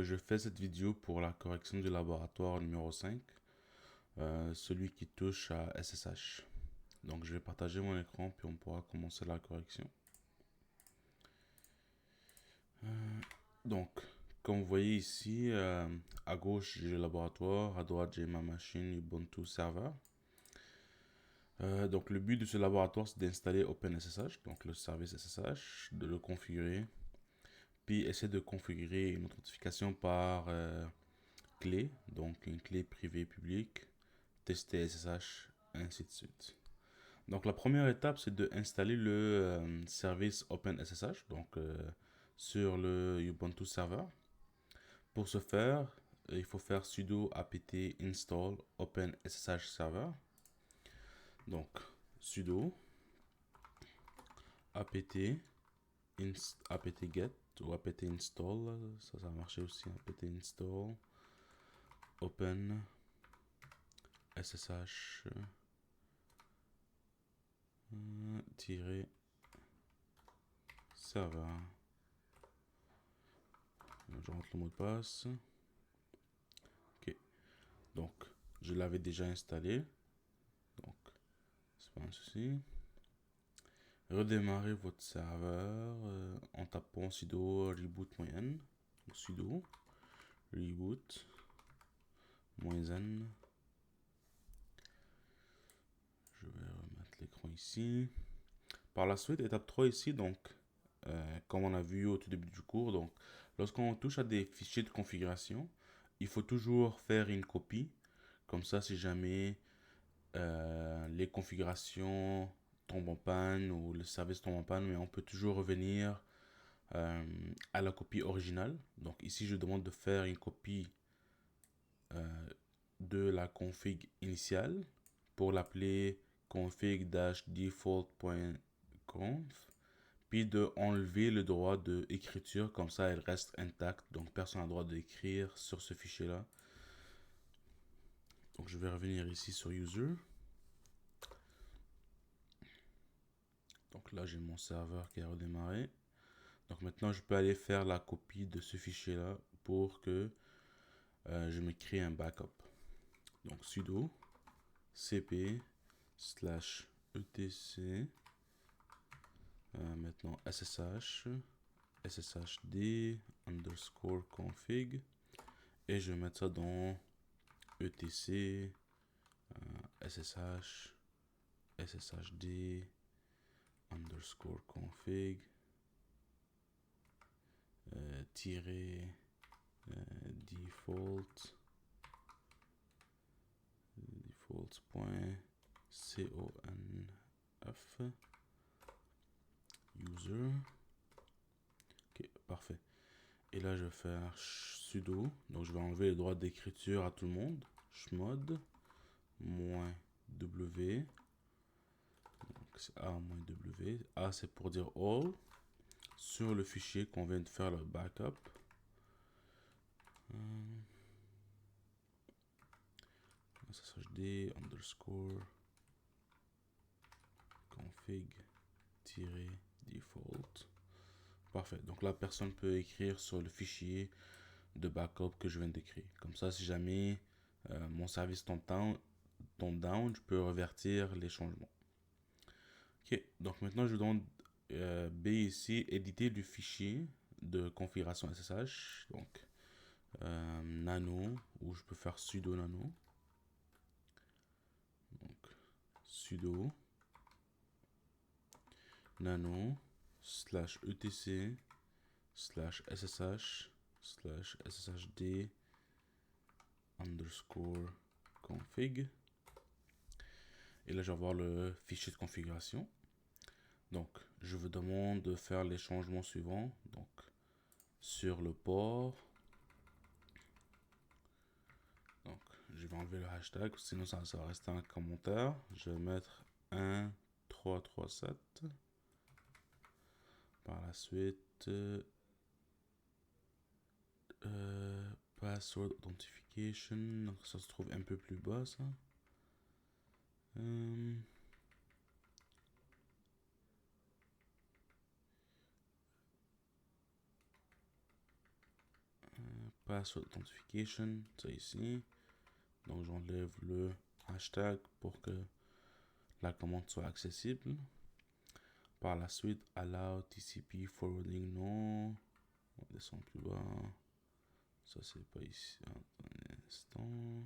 je fais cette vidéo pour la correction du laboratoire numéro 5, celui qui touche à SSH. Donc je vais partager mon écran puis on pourra commencer la correction. Donc, comme vous voyez ici, à gauche j'ai le laboratoire, à droite j'ai ma machine Ubuntu Server. Donc le but de ce laboratoire c'est d'installer OpenSSH, donc le service SSH, de le configurer, puis essayer de configurer une authentification par clé, donc une clé privée publique, tester SSH, ainsi de suite. Donc la première étape c'est d'installer le service OpenSSH, donc sur le Ubuntu Server. Pour ce faire, il faut faire sudo apt install OpenSSH server. Donc sudo apt get ou apt install, ça va marcher aussi, apt install open ssh server. Je rentre le mot de passe. Ok, donc je l'avais déjà installé, donc c'est pas un souci. Redémarrez votre serveur en tapant sudo reboot-n ou sudo reboot-n. Je vais remettre l'écran ici. Par la suite, étape 3 ici, donc comme on a vu au tout début du cours, donc lorsqu'on touche à des fichiers de configuration, il faut toujours faire une copie. Comme ça, si jamais les configurations tombent en panne ou le service tombe en panne, mais on peut toujours revenir à la copie originale. Donc ici, je demande de faire une copie de la config initiale pour l'appeler config-default.conf, puis de enlever le droit d'écriture, comme ça elle reste intacte, donc personne n'a le droit d'écrire sur ce fichier là. Donc je vais revenir ici sur user. Donc là j'ai mon serveur qui a redémarré. Donc maintenant je peux aller faire la copie de ce fichier là pour que je me crée un backup. Donc sudo cp /etc maintenant ssh /config et je vais mettre ça dans etc ssh /config default.conf user. Ok, parfait. Et là, je vais faire sudo. Donc, je vais enlever les droits d'écriture à tout le monde. Chmod -w. Donc, c'est a-w. A, c'est pour dire all. Sur le fichier qu'on vient de faire le backup. sshd underscore config-default. Parfait. Donc la personne peut écrire sur le fichier de backup que je viens de créer. Comme ça, si jamais mon service tombe down, je peux revertir les changements. Ok. Donc maintenant, je donne B ici, éditer du fichier de configuration SSH. Donc nano, ou je peux faire sudo nano. Donc sudo nano /etc /ssh /sshd underscore config. Et là, je vais avoir le fichier de configuration. Donc, je vous demande de faire les changements suivants. Donc, sur le port. Donc, je vais enlever le hashtag, sinon ça va rester un commentaire. Je vais mettre 1337. Par la suite, password authentication. Donc, ça se trouve un peu plus bas, ça. password authentication, ça ici. Donc j'enlève le hashtag pour que la commande soit accessible. Par la suite, allow TCP forwarding, non. On descend plus bas. Ça c'est pas ici. Attends un instant.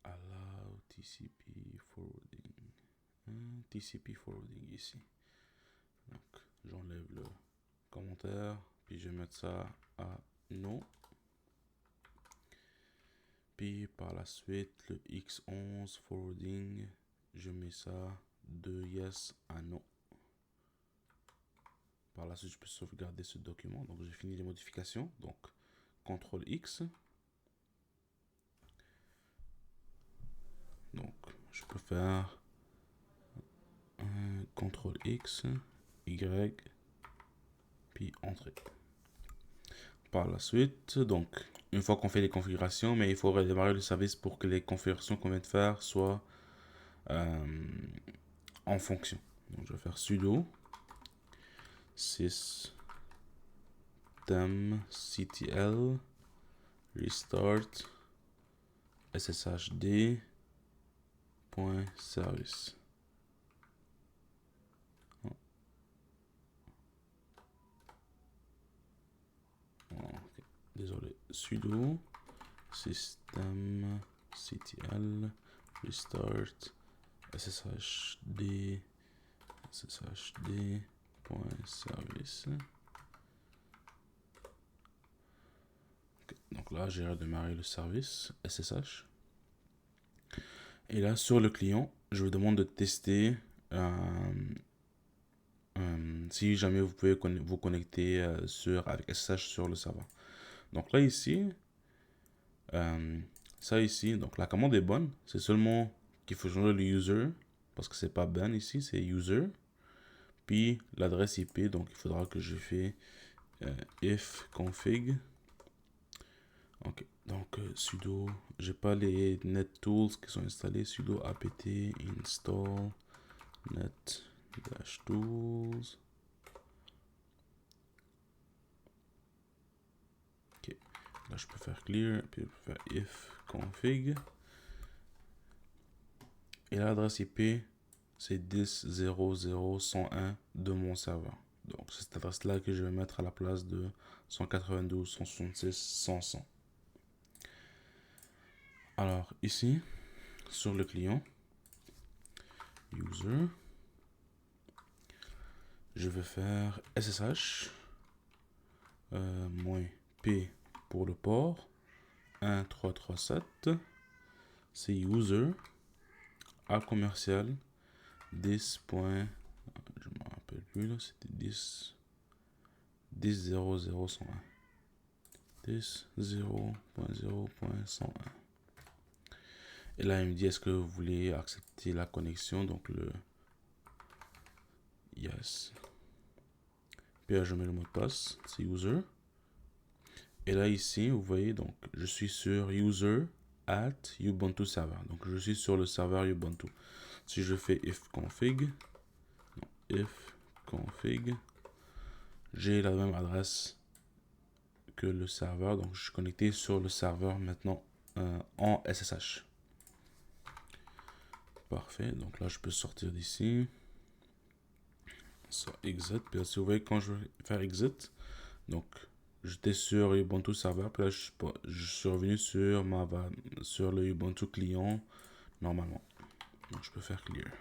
Allow TCP forwarding. TCP forwarding ici. Donc j'enlève le commentaire. Puis je vais mettre ça à non. Puis par la suite, le X11 forwarding, je mets ça de yes à non. Par la suite, je peux sauvegarder ce document. Donc j'ai fini les modifications. Donc CTRL X. Donc je peux faire un CTRL X, Y, puis entrée. Par la suite, donc une fois qu'on fait les configurations, mais il faut redémarrer le service pour que les configurations qu'on vient de faire soient en fonction. Donc je vais faire sudo systemctl restart sshd.service. Okay. Désolé, sudo systemctl restart sshd.service. Okay. Donc là, j'ai redémarré le service SSH. Et là, sur le client, je vous demande de tester si jamais vous pouvez vous connecter avec SSH sur le serveur. Donc là, ici, ça ici, donc la commande est bonne. C'est seulement qu'il faut changer le user, parce que c'est pas ban ici, c'est user. Puis l'adresse IP, donc il faudra que je fais if config. Ok, donc sudo, j'ai pas les nettools qui sont installés, sudo apt install net-tools. Ok, là je peux faire clear, puis je peux faire if config. Et l'adresse IP, c'est 10.0.0.101 de mon serveur. Donc c'est cette adresse-là que je vais mettre à la place de 192.166.100. Alors ici, sur le client, user, je vais faire SSH, -P pour le port, 1337, c'est user, A commercial, 10. Je me rappelle plus là, c'était 10.0.0.101. 10.0.0.101. Et là, il me dit est-ce que vous voulez accepter la connexion, donc le yes. Puis là, je mets le mot de passe, c'est user. Et là, ici, vous voyez, donc je suis sur user at Ubuntu server. Donc je suis sur le serveur Ubuntu. Si je fais if config, j'ai la même adresse que le serveur. Donc je suis connecté sur le serveur maintenant en SSH. Parfait. Donc là, je peux sortir d'ici. Ça, exit. Puis là, si vous voyez, quand je vais faire exit, donc j'étais sur Ubuntu serveur. Puis là, je suis revenu sur le Ubuntu client normalement. Donc je peux faire clear.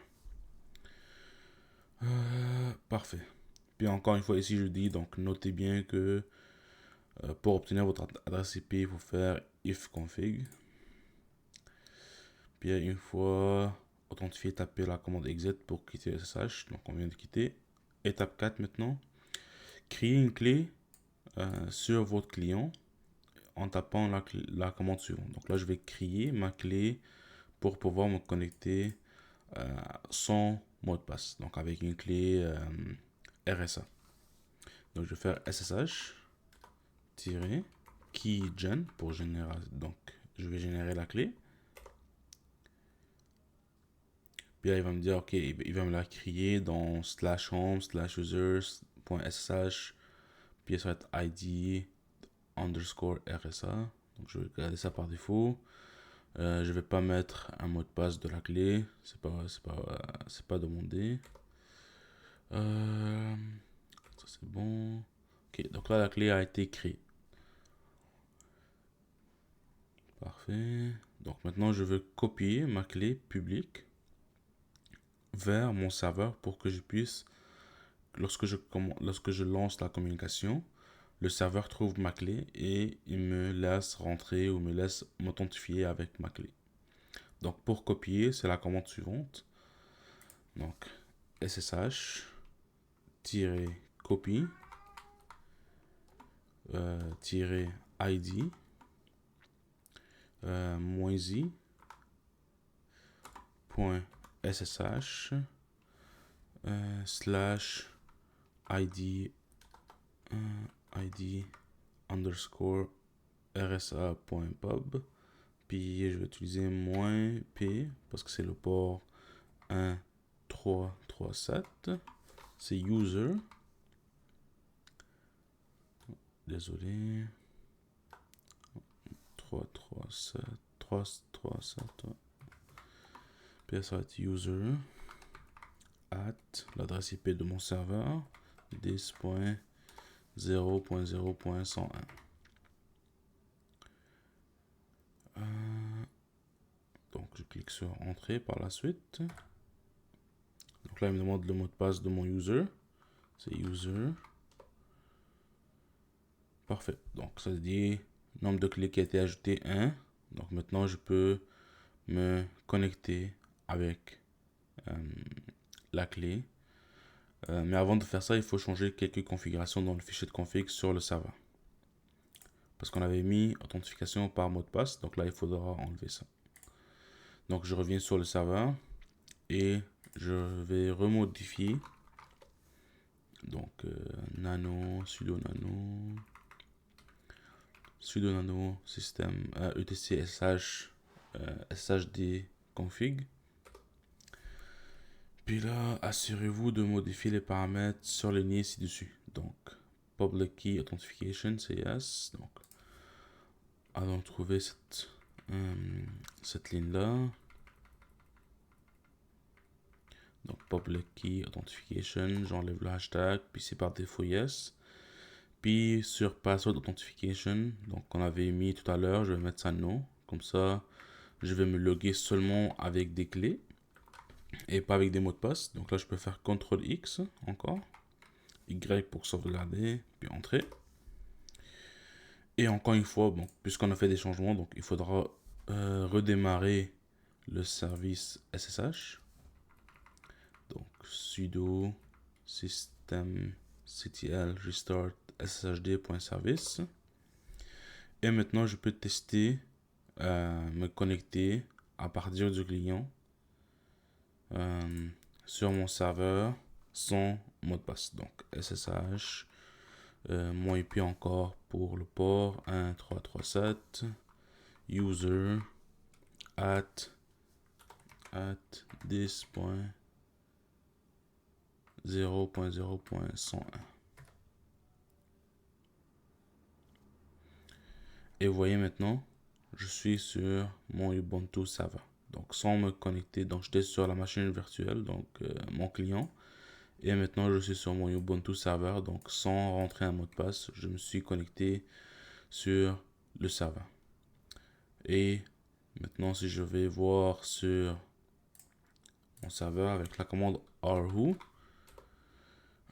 Parfait. Puis encore une fois ici, je dis, donc notez bien que pour obtenir votre adresse IP, il faut faire if config. Puis une fois authentifié, tapez la commande exit pour quitter SSH. Donc on vient de quitter. Étape 4 maintenant. Créer une clé sur votre client en tapant la commande suivante. Donc là, je vais créer ma clé pour pouvoir me connecter sans mot de passe. Donc avec une clé RSA. Donc je vais faire SSH keygen pour générer. Donc je vais générer la clé. Puis là, il va me dire, ok, il va me la créer dans /home/user .ssh, puis ça va être id underscore RSA. Donc je vais garder ça par défaut. Je vais pas mettre un mot de passe de la clé, c'est pas demandé. Ça c'est bon. Ok, donc là la clé a été créée. Parfait. Donc maintenant je veux copier ma clé publique vers mon serveur pour que je puisse, lorsque je lance la communication, le serveur trouve ma clé et il me laisse rentrer ou me laisse m'authentifier avec ma clé. Donc pour copier, c'est la commande suivante. Donc ssh-copy -id -i .ssh slash id id underscore rsa.pub. Puis je vais utiliser -p parce que c'est le port 1337. C'est user. Désolé. 337. 337. Puis ça va être user at l'adresse IP de mon serveur 10.0.0.101. Donc je clique sur entrée par la suite. Donc là il me demande le mot de passe de mon user. C'est user. Parfait. Donc ça dit nombre de clés qui a été ajouté 1. Donc maintenant je peux me connecter avec la clé. Mais avant de faire ça, il faut changer quelques configurations dans le fichier de config sur le serveur. Parce qu'on avait mis authentification par mot de passe. Donc là, il faudra enlever ça. Donc je reviens sur le serveur et je vais remodifier. Donc nano, sudo nano système etc sh shd config. Puis là, assurez-vous de modifier les paramètres surlignés ci-dessus. Donc, public key authentification, c'est yes. Donc, allons trouver cette ligne-là. Donc, public key authentification, j'enlève le hashtag, puis c'est par défaut yes. Puis sur password authentification, donc on avait mis tout à l'heure, je vais mettre ça no. Comme ça, je vais me loguer seulement avec des clés et pas avec des mots de passe. Donc là, je peux faire CTRL X encore. Y pour sauvegarder, puis entrer. Et encore une fois, bon, puisqu'on a fait des changements, donc il faudra redémarrer le service SSH. Donc sudo systemctl restart sshd.service. Et maintenant, je peux tester, me connecter à partir du client sur mon serveur sans mot de passe. Donc SSH, mon IP encore pour le port 1337, user at 10.0.0.101. Et vous voyez maintenant, je suis sur mon Ubuntu serveur. Donc sans me connecter, donc j'étais sur la machine virtuelle, donc mon client. Et maintenant je suis sur mon Ubuntu serveur, donc sans rentrer un mot de passe, je me suis connecté sur le serveur. Et maintenant si je vais voir sur mon serveur avec la commande rwho,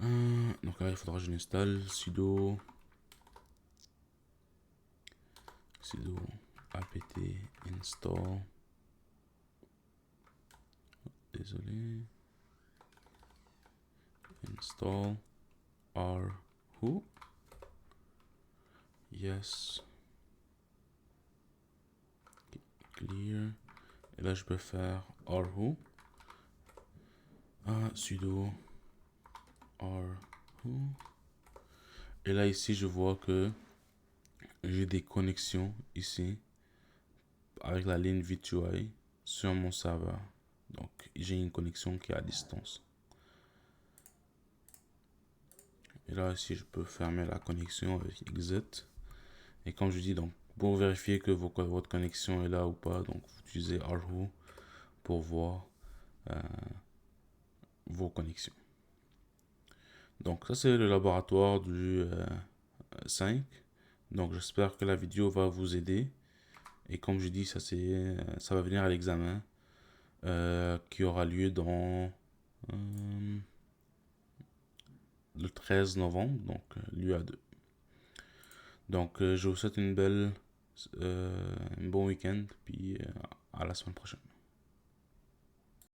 donc là il faudra que je l'installe sudo apt install, désolé, install rwho, yes, clear. Et là je peux faire rwho sudo rwho. Et là ici je vois que j'ai des connexions ici avec la ligne V2I sur mon serveur. Donc j'ai une connexion qui est à distance. Et là, ici, je peux fermer la connexion avec Exit. Et comme je dis, donc, pour vérifier que votre connexion est là ou pas, donc vous utilisez Arrow pour voir vos connexions. Donc ça c'est le laboratoire du 5. Donc j'espère que la vidéo va vous aider. Et comme je dis, ça va venir à l'examen qui aura lieu dans le 13 novembre, donc l'UA2. Donc je vous souhaite un bon week-end, puis à la semaine prochaine.